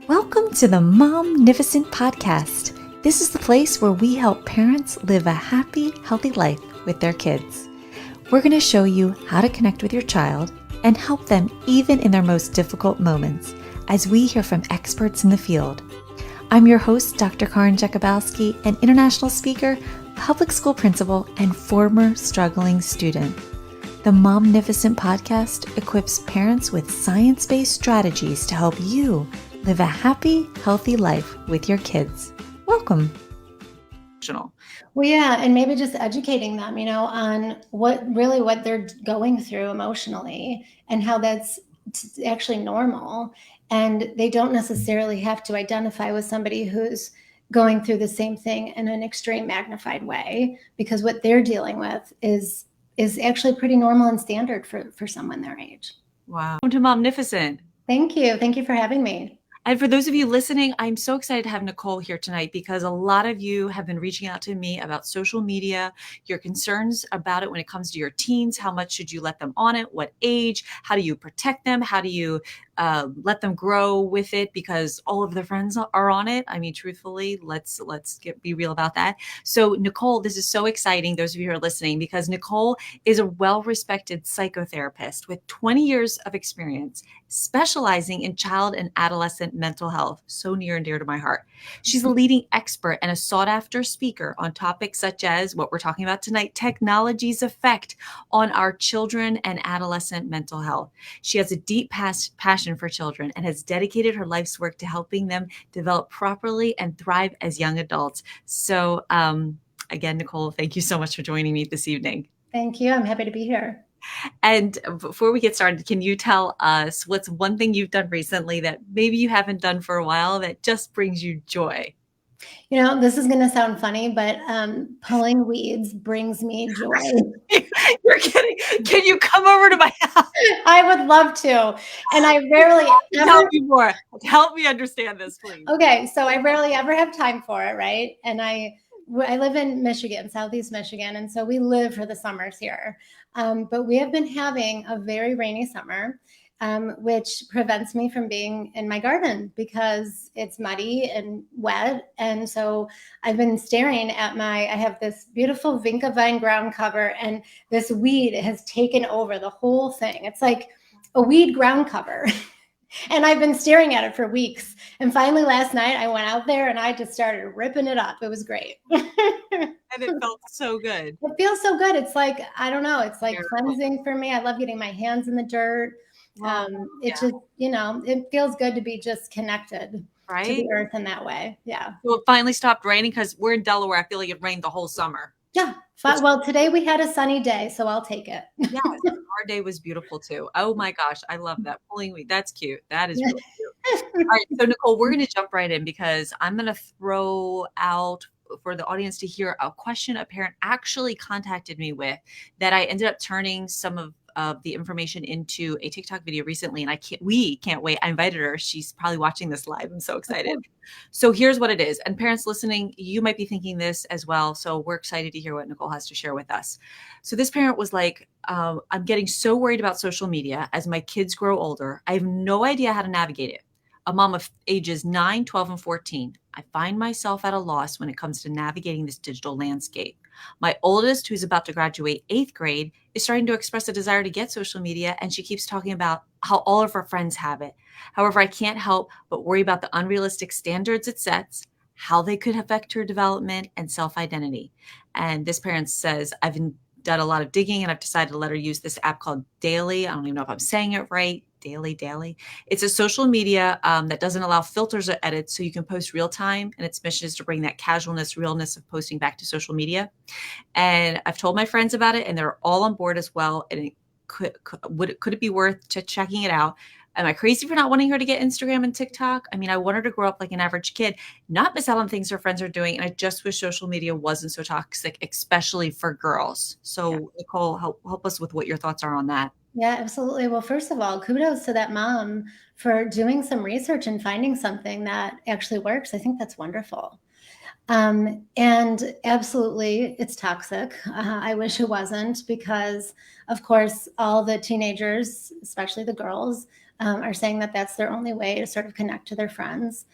Welcome to the Momnificent Podcast. This is the place where we help parents live a happy, healthy life with their kids. We're going to show you how to connect with your child and help them even in their most difficult moments as we hear from experts in the field. I'm your host, Dr. Karin Jakubowski, an international speaker, public school principal, and former struggling student. The Momnificent Podcast equips parents with science-based strategies to help you live a happy, healthy life with your kids. Welcome. Well, yeah, and maybe just educating them, on what they're going through emotionally and how that's actually normal. And they don't necessarily have to identify with somebody who's going through the same thing in an extreme magnified way, because what they're dealing with is actually pretty normal and standard for someone their age. Wow. Welcome to Momnificent. Thank you. Thank you for having me. And for those of you listening, I'm so excited to have Nicole here tonight because a lot of you have been reaching out to me about social media, your concerns about it when it comes to your teens. How much should you let them on it? What age? How do you protect them? How do you let them grow with it? Because all of their friends are on it. I mean, truthfully, let's be real about that. So Nicole, this is so exciting, those of you who are listening, because Nicole is a well-respected psychotherapist with 20 years of experience specializing in child and adolescent mental health, so near and dear to my heart. She's a leading expert and a sought-after speaker on topics such as what we're talking about tonight, technology's effect on our children and adolescent mental health. She has a deep passion for children and has dedicated her life's work to helping them develop properly and thrive as young adults. So again, Nicole, thank you so much for joining me this evening. Thank you. I'm happy to be here. And before we get started, can you tell us what's one thing you've done recently that maybe you haven't done for a while that just brings you joy? This is going to sound funny, but pulling weeds brings me joy. You're kidding. Can you come over to my house? I would love to. And I rarely Tell me more. Help me understand this, please. Okay. So I rarely ever have time for it, right? And I live in Michigan, Southeast Michigan. And so we live for the summers here. But we have been having a very rainy summer, which prevents me from being in my garden because it's muddy and wet. And so I've been staring at I have this beautiful Vinca vine ground cover, and this weed has taken over the whole thing. It's like a weed ground cover. And I've been staring at it for weeks. And finally last night I went out there and I just started ripping it up. It was great. And it felt so good. It feels so good. It's like, I don't know. It's like cleansing for me. I love getting my hands in the dirt. Just, it feels good to be just connected to the earth in that way. Yeah. So it finally stopped raining because we're in Delaware. I feel like it rained the whole summer. Yeah. Well, today we had a sunny day, so I'll take it. Yes, our day was beautiful too. Oh my gosh, I love that. Pulling weed. That's cute. That is really cute. All right, so Nicole, we're going to jump right in because I'm going to throw out for the audience to hear a question a parent actually contacted me with that I ended up turning some of the information into a TikTok video recently. And we can't wait. I invited her. She's probably watching this live. I'm so excited. So here's what it is. And parents listening, you might be thinking this as well. So we're excited to hear what Nicole has to share with us. So this parent was like, I'm getting so worried about social media as my kids grow older. I have no idea how to navigate it. A mom of ages 9, 12, and 14. I find myself at a loss when it comes to navigating this digital landscape. My oldest, who's about to graduate 8th grade, is starting to express a desire to get social media, and she keeps talking about how all of her friends have it. However, I can't help but worry about the unrealistic standards it sets, how they could affect her development and self-identity. And this parent says, I've done a lot of digging and I've decided to let her use this app called Daily. I don't even know if I'm saying it right. Daily. It's a social media that doesn't allow filters or edits, so you can post real time, and its mission is to bring that casualness, realness of posting back to social media. And I've told my friends about it, and they're all on board as well. And it could it be worth checking it out? Am I crazy for not wanting her to get Instagram and TikTok? I mean, I want her to grow up like an average kid, not miss out on things her friends are doing. And I just wish social media wasn't so toxic, especially for girls. So Nicole, help us with what your thoughts are on that. Yeah, absolutely. Well, first of all, kudos to that mom for doing some research and finding something that actually works. I think that's wonderful. And absolutely, it's toxic. I wish it wasn't because, of course, all the teenagers, especially the girls, are saying that that's their only way to sort of connect to their friends.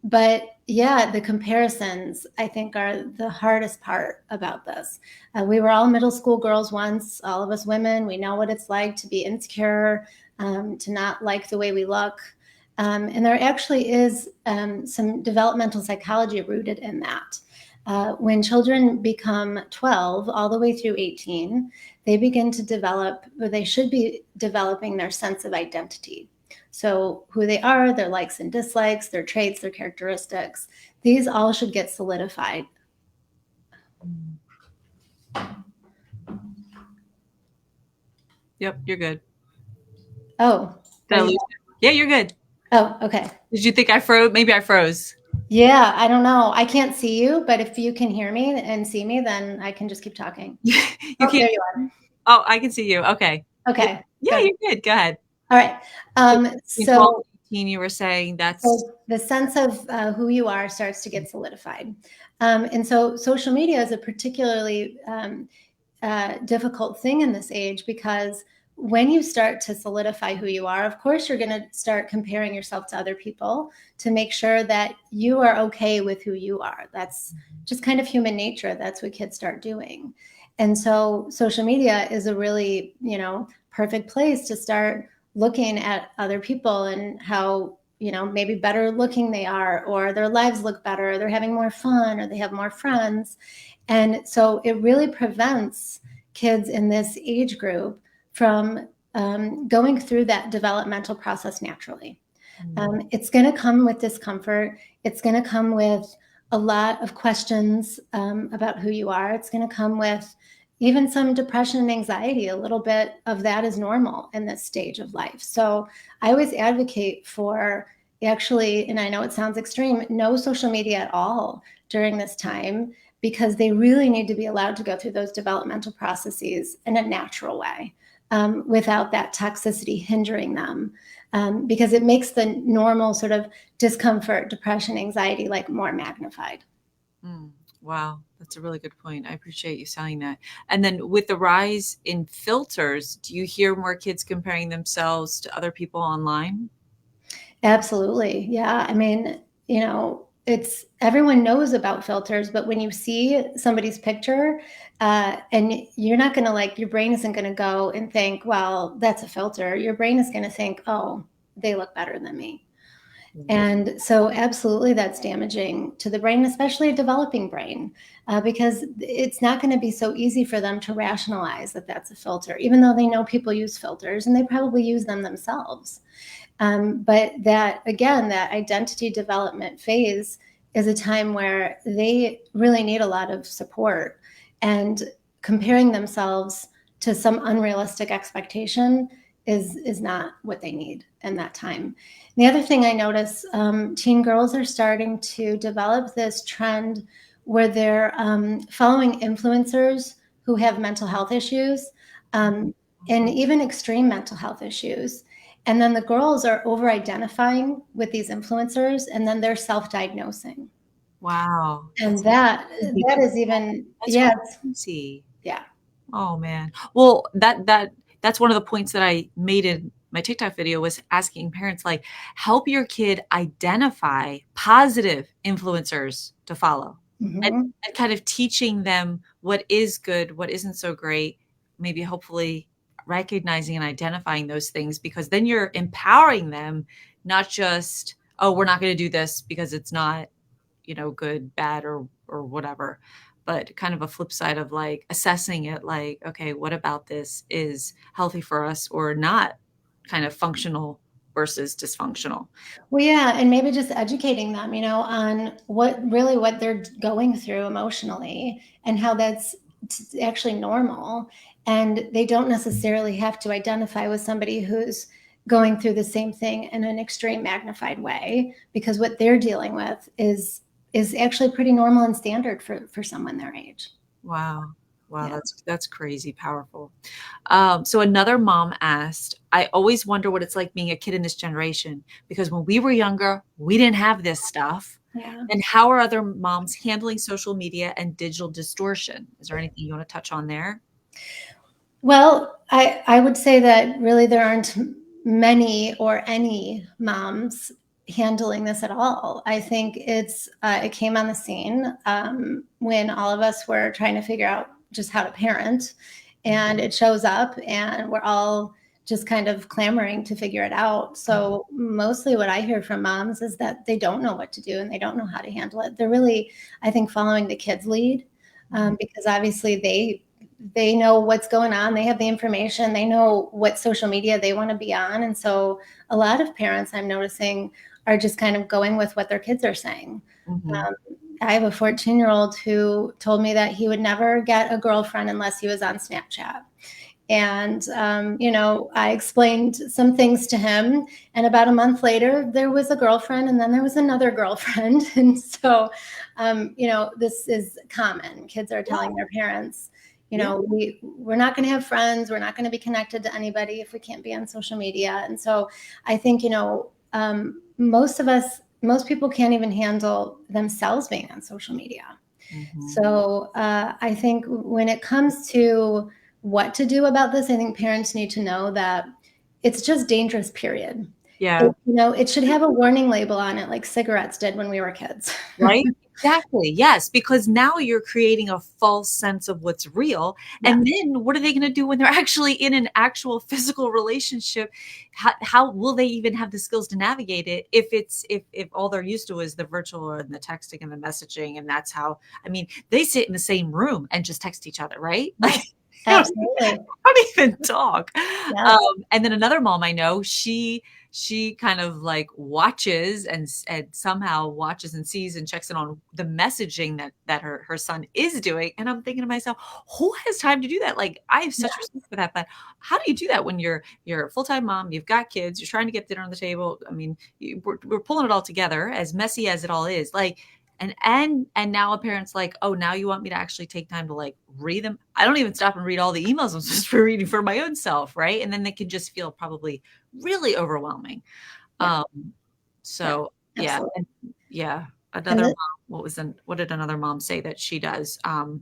But yeah, the comparisons, I think, are the hardest part about this. We were all middle school girls once, all of us women. We know what it's like to be insecure, to not like the way we look. And there actually is some developmental psychology rooted in that. When children become 12 all the way through 18, they begin to develop, or they should be developing, their sense of identity. So who they are, their likes and dislikes, their traits, their characteristics, these all should get solidified. Yep, you're good. Oh, Did I lose you? Yeah, you're good. oh, okay. Did you think I froze? Maybe I froze. Yeah, I don't know. I can't see you, but if you can hear me and see me, then I can just keep talking. You Oh, can't. there you are. Oh, I can see you. Okay. Okay, Yeah, good. you're good. Go ahead. All right. In 12 So and 18, you were saying that's So the sense of who you are starts to get solidified. And so social media is a particularly difficult thing in this age, because when you start to solidify who you are, of course, you're going to start comparing yourself to other people to make sure that you are okay with who you are. That's just kind of human nature. That's what kids start doing. And so social media is a really, perfect place to start looking at other people and how, maybe better looking they are, or their lives look better, or they're having more fun, or they have more friends. And so it really prevents kids in this age group from going through that developmental process naturally. It's going to come with discomfort. It's going to come with a lot of questions about who you are. It's going to come with even some depression and anxiety. A little bit of that is normal in this stage of life. So I always advocate for, actually, and I know it sounds extreme, no social media at all during this time, because they really need to be allowed to go through those developmental processes in a natural way, without that toxicity hindering them, because it makes the normal sort of discomfort, depression, anxiety, like, more magnified. Wow, that's a really good point. I appreciate you saying that. And then with the rise in filters, do you hear more kids comparing themselves to other people online? Absolutely. Yeah. I mean, it's, everyone knows about filters, but when you see somebody's picture, and you're not going to, like, your brain isn't going to go and think, well, that's a filter. Your brain is going to think, oh, they look better than me. And so absolutely, that's damaging to the brain, especially a developing brain, because it's not going to be so easy for them to rationalize that that's a filter, even though they know people use filters and they probably use them themselves. But that, again, that identity development phase is a time where they really need a lot of support, and comparing themselves to some unrealistic expectation is not what they need in that time. And the other thing I notice, teen girls are starting to develop this trend where they're following influencers who have mental health issues, and even extreme mental health issues. And then the girls are over-identifying with these influencers, and then they're self-diagnosing. Wow. And that is even, That's yeah, crazy. yeah. Oh man. Well, that's one of the points that I made in my TikTok video, was asking parents, like, help your kid identify positive influencers to follow, Mm-hmm. and kind of teaching them what is good, what isn't so great, maybe hopefully recognizing and identifying those things, because then you're empowering them, not just, oh, we're not going to do this because it's not, good, bad, or whatever, but kind of a flip side of, like, assessing it, like, okay, what about this is healthy for us or not, kind of functional versus dysfunctional. Well, yeah, and maybe just educating them, on what they're going through emotionally, and how that's actually normal. And they don't necessarily have to identify with somebody who's going through the same thing in an extreme magnified way, because what they're dealing with is actually pretty normal and standard for someone their age. Wow. Wow, Yeah. that's crazy powerful. So another mom asked, I always wonder what it's like being a kid in this generation, because when we were younger, we didn't have this stuff. Yeah. And how are other moms handling social media and digital distortion? Is there anything you want to touch on there? Well, I would say that really there aren't many or any moms handling this at all. I think it came on the scene when all of us were trying to figure out just how to parent, and it shows up, and we're all just kind of clamoring to figure it out. So mostly what I hear from moms is that they don't know what to do and they don't know how to handle it. They're really, I think, following the kids' lead, because obviously they know what's going on. They have the information. They know what social media they want to be on. And so a lot of parents, I'm noticing, are just kind of going with what their kids are saying. Mhm. I have a 14-year-old who told me that he would never get a girlfriend unless he was on Snapchat. And, I explained some things to him. And about a month later, there was a girlfriend, and then there was another girlfriend. And so, this is common. Kids are telling their parents, Yeah. we're not going to have friends. We're not going to be connected to anybody if we can't be on social media. And so I think, most people can't even handle themselves being on social media. Mhm. So I think when it comes to what to do about this, I think parents need to know that it's just dangerous, period. Yeah. It should have a warning label on it like cigarettes did when we were kids. Right? Exactly. Yes, because now you're creating a false sense of what's real. Yeah, And then what are they going to do when they're actually in an actual physical relationship? How will they even have the skills to navigate it if all they're used to is the virtual and the texting and the messaging, and that's how, I mean, they sit in the same room and just text each other, right? Like, yes, absolutely. don't even talk. Yes, And then another mom I know, she kind of like watches and somehow watches and sees and checks in on the messaging that her son is doing. And I'm thinking to myself, who has time to do that? Like, I have such yeah, respect for that, but how do you do that when you're a full-time mom, you've got kids, you're trying to get dinner on the table? I mean, we're pulling it all together, as messy as it all is. Like, and now a parent's like, oh, now you want me to actually take time to like read them? I don't even stop and read all the emails I'm supposed to be reading for my own self, right? And then they can just feel probably really overwhelming. yeah, Um, yeah, so yeah, absolutely. and yeah, And another mom, what did another mom say that she does? Oh,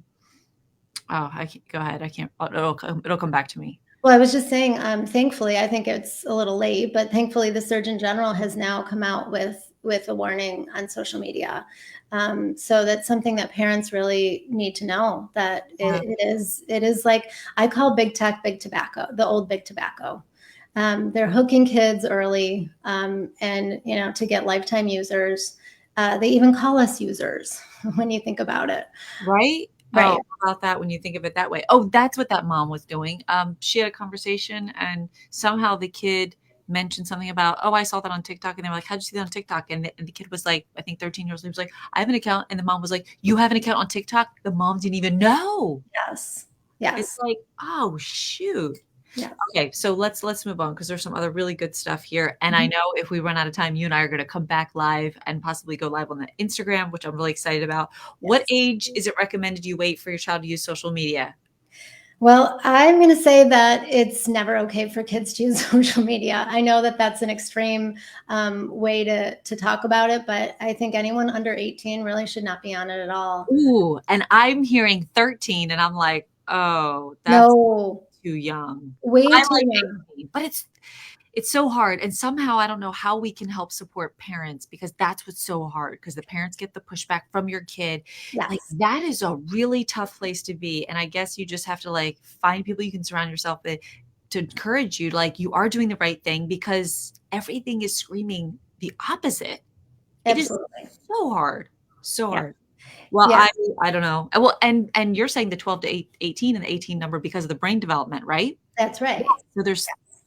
I can't, go ahead. I can't, oh, it'll come back to me. well, I was just saying, thankfully, I think it's a little late, but thankfully, the Surgeon General has now come out with a warning on social media. So that's something that parents really need to know, that Yeah. it is like, I call big tech big tobacco, the old big tobacco. They're hooking kids early, and to get lifetime users. They even call us users when you think about it. Right? Oh, Right. how about that when you think of it that way? Oh, that's what that mom was doing. She had a conversation and somehow the kid mentioned something about, oh, I saw that on TikTok. And they were like, how'd you see that on TikTok? And the kid was like, I think 13 years old. He was like, I have an account. And the mom was like, you have an account on TikTok? The mom didn't even know. Yes. It's Yes. like, oh, shoot. Yes. Okay, so let's move on because there's some other really good stuff here. And I Mhm. know if we run out of time, you and I are going to come back live and possibly go live on the Instagram, which I'm really excited about. What Yes. age is it recommended you wait for your child to use social media? Well, I'm going to say that it's never okay for kids to use social media. I know that that's an extreme way to talk about it, but I think anyone under 18 really should not be on it at all. Ooh, and I'm hearing 13, and I'm like, oh, that's No, too young. way I too like young. 18, but it's so hard. And somehow I don't know how we can help support parents because that's what's so hard because the parents get the pushback from your kid. Like Yes, that is a really tough place to be. And I guess you just have to like find people you can surround yourself with to encourage you, like you are doing the right thing because everything is screaming the opposite. It is absolutely. so hard. So Yeah. hard. Well, Yeah, I don't know. Well, and you're saying the 12 to 18 and the 18 number because of the brain development, right? that's Yeah. right. So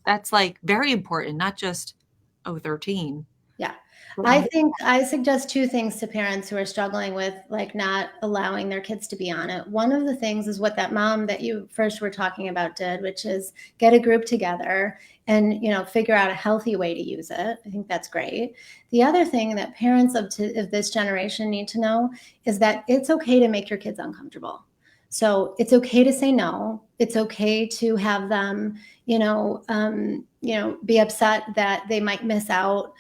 that's like very important, not just, oh, 13. Yeah. But I more. think I suggest two things to parents who are struggling with like not allowing their kids to be on it. One of the things is what that mom that you first were talking about did, which is get a group together and figure out a healthy way to use it. I think that's great. The other thing that parents of this generation need to know is that it's okay to make your kids uncomfortable. So it's okay to say no. It's okay to have them, be upset that they might miss out,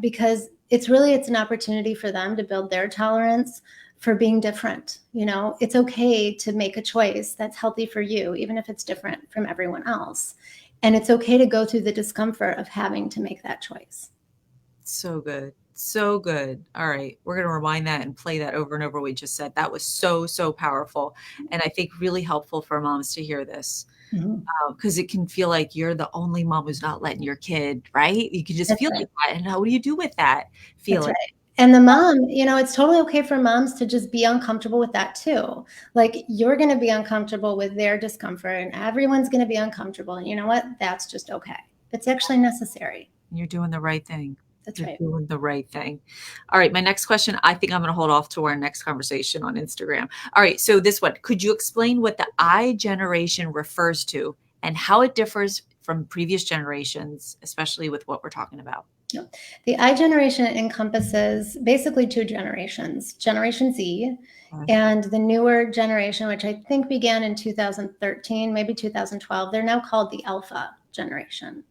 because it's an opportunity for them to build their tolerance for being different. It's okay to make a choice that's healthy for you, even if it's different from everyone else. And it's okay to go through the discomfort of having to make that choice. So good. So good. All right. We're going to remind that and play that over and over. We just said that was so, so powerful. And I think really helpful for moms to hear this Mhm. because it can feel like you're the only mom who's not letting your kid, right? You can just That's feel right. like that. And what do you do with that That's feeling? right. And the mom, it's totally okay for moms to just be uncomfortable with that too. Like you're going to be uncomfortable with their discomfort and everyone's going to be uncomfortable. And you know what? That's just okay. It's actually necessary. You're doing the right thing. That's You're right. doing the right thing. All right. My next question, I think I'm going to hold off to our next conversation on Instagram. All right. So, this one, could you explain what the I generation refers to and how it differs from previous generations, especially with what we're talking about? Yeah. The I generation encompasses basically two generations, Generation Z Okay. and the newer generation, which I think began in 2013, maybe 2012. They're now called the Alpha generation.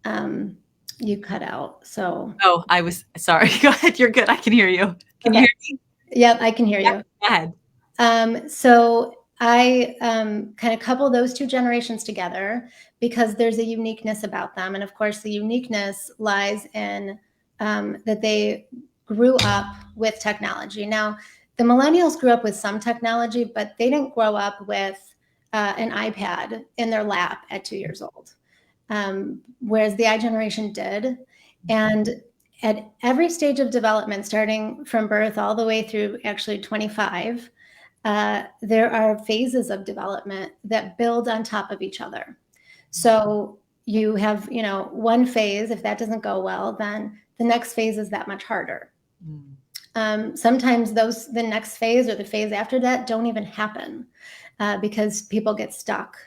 Um, you cut out. So, Oh, I was sorry. Go ahead. You're good. I can hear you. Can you okay. hear me? Yep, I can hear Yeah. you. Go ahead. So I kind of couple those two generations together because there's a uniqueness about them. And of course, the uniqueness lies in that they grew up with technology. Now, the millennials grew up with some technology, but they didn't grow up with an iPad in their lap at 2 years old, whereas the I generation did. And at every stage of development, starting from birth all the way through actually 25, there are phases of development that build on top of each other. So you have, one phase, if that doesn't go well, then the next phase is that much harder. Mm. Sometimes the next phase or the phase after that don't even happen because people get stuck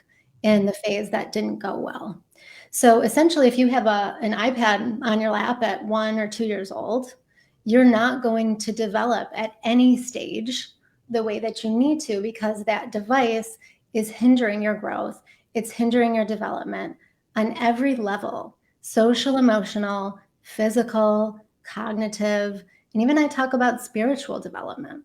in the phase that didn't go well. So essentially, if you have an iPad on your lap at 1 or 2 years old, you're not going to develop at any stage the way that you need to because that device is hindering your growth. It's hindering your development on every level: social, emotional, physical, cognitive, and even I talk about spiritual development.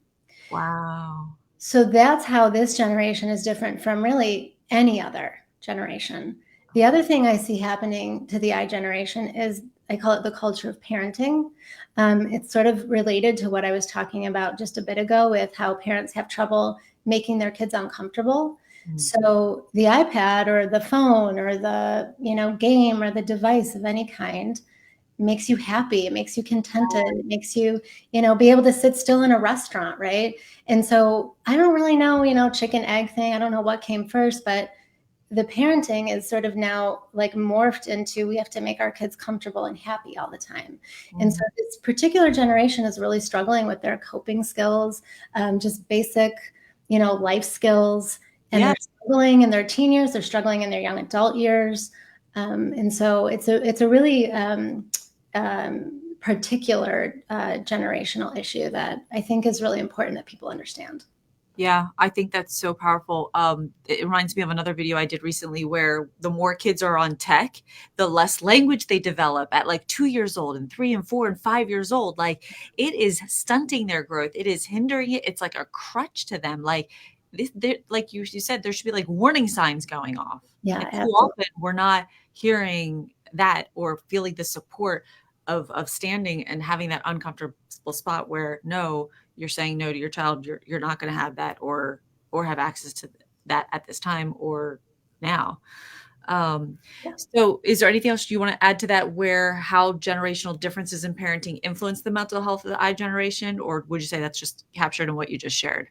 Wow. So that's how this generation is different from really any other generation. The other thing I see happening to the I generation is I call it the culture of parenting. It's sort of related to what I was talking about just a bit ago with how parents have trouble making their kids uncomfortable. Mm. So the iPad or the phone or the game or the device of any kind makes you happy, it makes you contented, it makes you be able to sit still in a restaurant, right? And so I don't really know, chicken egg thing, I don't know what came first, but the parenting is sort of now like morphed into we have to make our kids comfortable and happy all the time. And so Mm. this particular generation is really struggling with their coping skills, just basic life skills, and they're Yes. struggling in their teen years, they're struggling in their young adult years. And so it's a really particular generational issue that I think is really important that people understand. Yeah, I think that's so powerful. It reminds me of another video I did recently where the more kids are on tech, the less language they develop at like 2 years old and 3 and 4 and 5 years old. Like it is stunting their growth. It is hindering it. It's like a crutch to them. Like like you said, there should be like warning signs going off. Yeah, And too absolutely. often we're not hearing that or feeling the support of standing and having that uncomfortable spot where no, you're saying no to your child, you're not going to have that or have access to that at this time or now. Um, Yeah. so is there anything else you want to add to that where how generational differences in parenting influence the mental health of the I generation, or would you say that's just captured in what you just shared?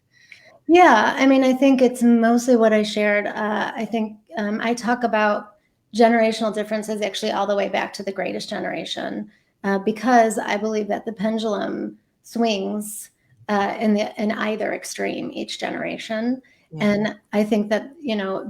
Yeah, I mean, I think it's mostly what I shared. I think I talk about generational differences actually all the way back to the greatest generation because I believe that the pendulum swings in either extreme each generation. Yeah. And I think that,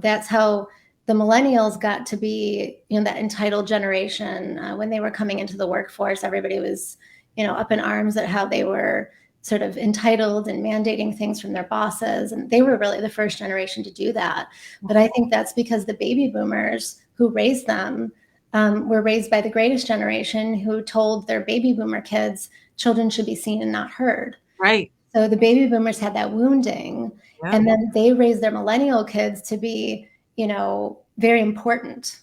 that's how the millennials got to be, that entitled generation. When they were coming into the workforce, everybody was, up in arms at how they were sort of entitled and mandating things from their bosses. And they were really the first generation to do that. But I think that's because the baby boomers who raised them were raised by the greatest generation who told their baby boomer kids children should be seen and not heard. Right. So the baby boomers had that wounding. Yep. And then they raised their millennial kids to be, very important.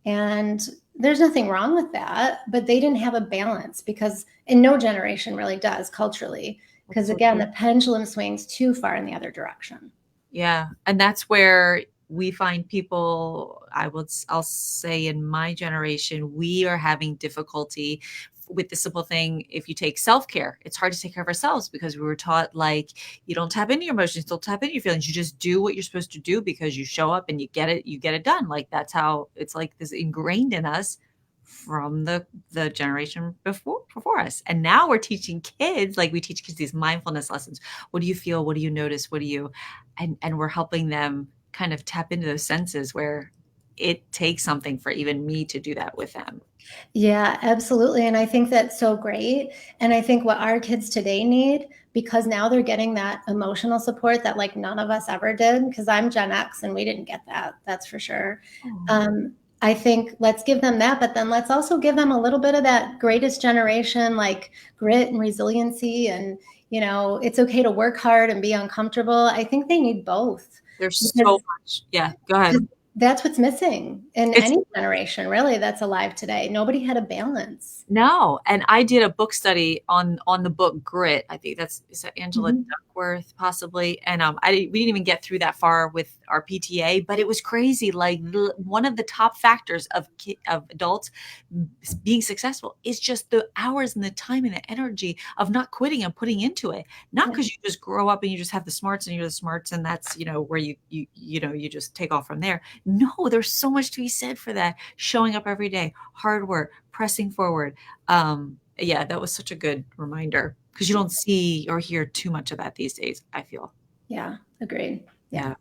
And there's nothing wrong with that, but they didn't have a balance because, and no generation really does culturally, because So again, true. the pendulum swings too far in the other direction. Yeah. And that's where we find people, I'll say in my generation, we are having difficulty with the simple thing. If you take self-care, it's hard to take care of ourselves because we were taught like you don't tap into your emotions, don't tap into your feelings. You just do what you're supposed to do because you show up and you get it done. Like that's how it's like this ingrained in us from the generation before us. And now we're teaching kids, like we teach kids these mindfulness lessons. What do you feel? What do you notice? What do you and we're helping them kind of tap into those senses where it takes something for even me to do that with them. Yeah, absolutely. And I think that's so great. And I think what our kids today need, because now they're getting that emotional support that like none of us ever did, because I'm Gen X and we didn't get that, that's for sure. Oh, I think let's give them that, but then let's also give them a little bit of that greatest generation, like grit and resiliency. And, it's okay to work hard and be uncomfortable. I think they need both there's so because much. Yeah, go ahead. that's what's missing in It's any generation, really, that's alive today. Nobody had a balance. No, and I did a book study on the book Grit. I think is that Angela Mhm. Duckworth possibly, and we didn't even get through that far with our PTA, but it was crazy. Like one of the top factors of adults being successful is just the hours and the time and the energy of not quitting and putting into it. Not Yeah. because you just grow up and you just have the smarts and you're the smarts and that's where you just take off from there. No, there's so much to be said for that. Showing up every day, hard work, pressing forward. Yeah, that was such a good reminder because you don't see or hear too much of that these days, I feel. Yeah. Agreed. Yeah.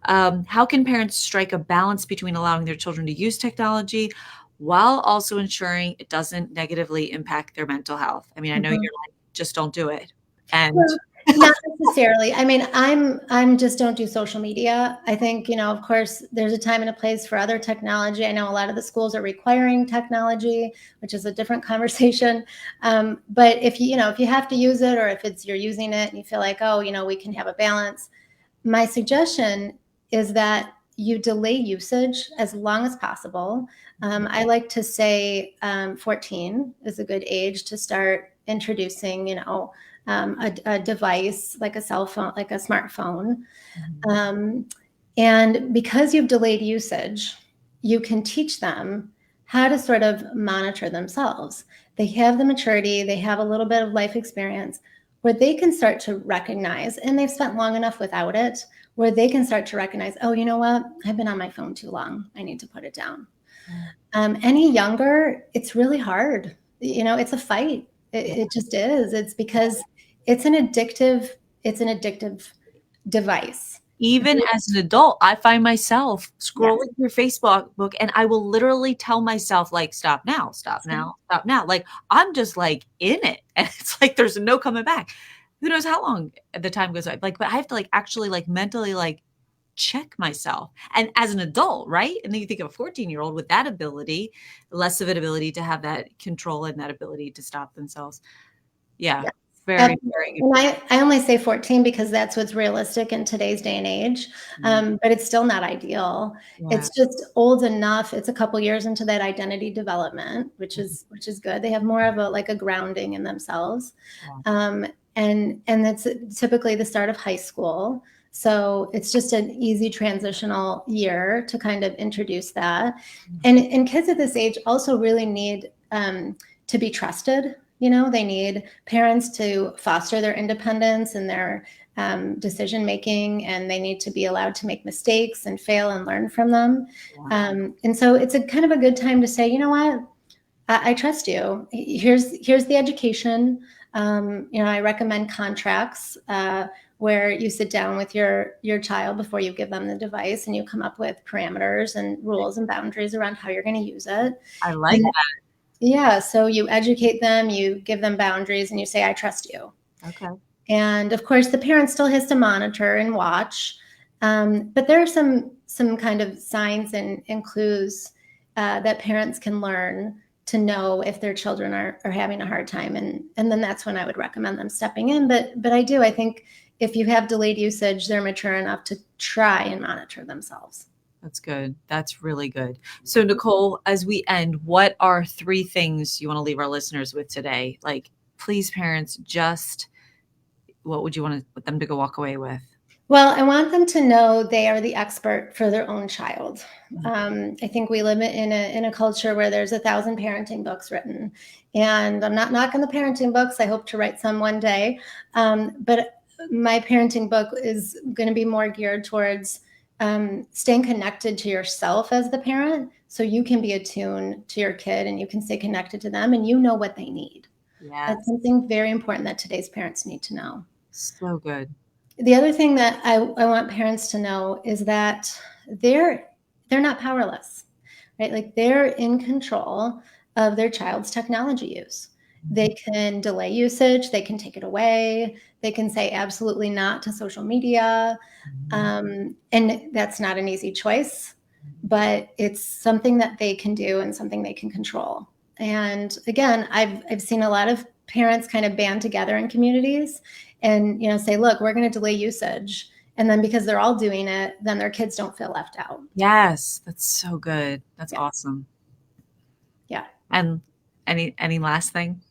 Yeah. How can parents strike a balance between allowing their children to use technology while also ensuring it doesn't negatively impact their mental health? I mean, I know Mhm. you're like, just don't do it. And Well, not necessarily. I mean, I'm just don't do social media. I think, of course, there's a time and a place for other technology. I know a lot of the schools are requiring technology, which is a different conversation. But if you have to use it, or if it's you're using it and you feel like, oh, we can have a balance, my suggestion is that you delay usage as long as possible. I like to say 14 is a good age to start introducing, a device like a cell phone, like a smartphone. Mhm. Um, and because you've delayed usage, you can teach them how to sort of monitor themselves. They have the maturity, they have a little bit of life experience where they can start to recognize, and they've spent long enough without it, where they can start to recognize, oh, you know what? I've been on my phone too long. I need to put it down. Any younger, it's really hard. It's a fight. Yeah. It just is. It's because it's an addictive device. Even as an adult, I find myself Yes. scrolling through Facebook book and I will literally tell myself like, stop now, stop So, now, stop now. Like I'm just like in it. And it's like there's no coming back. Who knows how long the time goes by. Like, but I have to like actually like mentally like check myself. And as an adult, right? And then you think of a 14-year-old with that ability, less of an ability to have that control and that ability to stop themselves. Yeah. yeah. Very, Absolutely. very good. And I only say 14 because that's what's realistic in today's day and age. But it's still not ideal. Yeah. It's just old enough. It's a couple years into that identity development, which is good. They have more of a grounding in themselves. Yeah. Um, and that's typically the start of high school. So it's just an easy transitional year to kind of introduce that. And kids at this age also really need to be trusted. They need parents to foster their independence and their decision making, and they need to be allowed to make mistakes and fail and learn from them. Yeah. And so it's a kind of a good time to say, you know what, I trust you. Here's the education. I recommend contracts where you sit down with your child before you give them the device, and you come up with parameters and rules and boundaries around how you're going to use it. I like And that. yeah, so you educate them, you give them boundaries, and you say, "I trust you." Okay. And of course, the parent still has to monitor and watch, but there are some kind of signs and clues that parents can learn to know if their children are having a hard time, and then that's when I would recommend them stepping in. But I think if you have delayed usage, they're mature enough to try and monitor themselves. That's good. That's really good. So, Nicole, as we end, what are 3 things you want to leave our listeners with today? Like, please, parents, just what would you want them to go walk away with? Well, I want them to know they are the expert for their own child. I think we live in a culture where there's 1,000 parenting books written, and I'm not knocking the parenting books. I hope to write some one day, but my parenting book is going to be more geared towards staying connected to yourself as the parent, so you can be attuned to your kid and you can stay connected to them, and you know what they need. That's Yes. something very important that today's parents need to know. So good. The other thing that I want parents to know is that they're not powerless, right? Like they're in control of their child's technology use. They can delay usage, they can take it away, they can say absolutely not to social media. And that's not an easy choice, but it's something that they can do and something they can control. And again, I've seen a lot of parents kind of band together in communities and say, look, we're going to delay usage. And then because they're all doing it, then their kids don't feel left out. Yes, that's so good. That's Yeah. awesome. Yeah. And any last thing?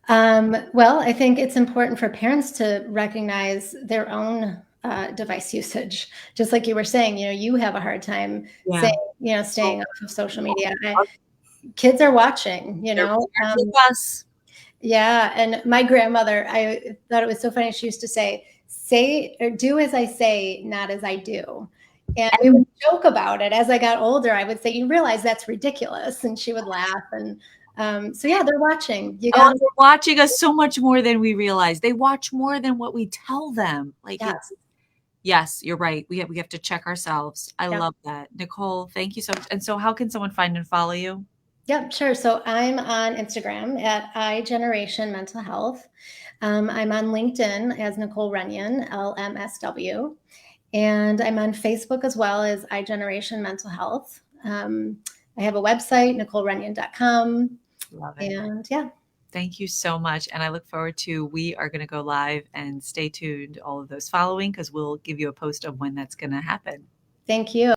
Well, I think it's important for parents to recognize their own device usage. Just like you were saying, you have a hard time Yeah. saying, staying off of social media. Kids are watching, They're parents with us. Yeah. And my grandmother, I thought it was so funny. She used to say or do as I say, not as I do. And we would joke about it. As I got older, I would say, you realize that's ridiculous. And she would laugh. And so, yeah, they're watching. You got They're watching us so much more than we realize. They watch more than what we tell them. Like yeah, yes, you're right. We have to check ourselves. I yeah. love that. Nicole, thank you so much. And so how can someone find and follow you? Yep, sure. So I'm on Instagram at iGeneration Mental Health. I'm on LinkedIn as Nicole Runyon, LMSW. And I'm on Facebook as well as iGeneration Mental Health. I have a website, NicoleRunyon.com. Love it. And yeah. Thank you so much. And I look forward to, we are going to go live, and stay tuned, all of those following, because we'll give you a post of when that's going to happen. Thank you.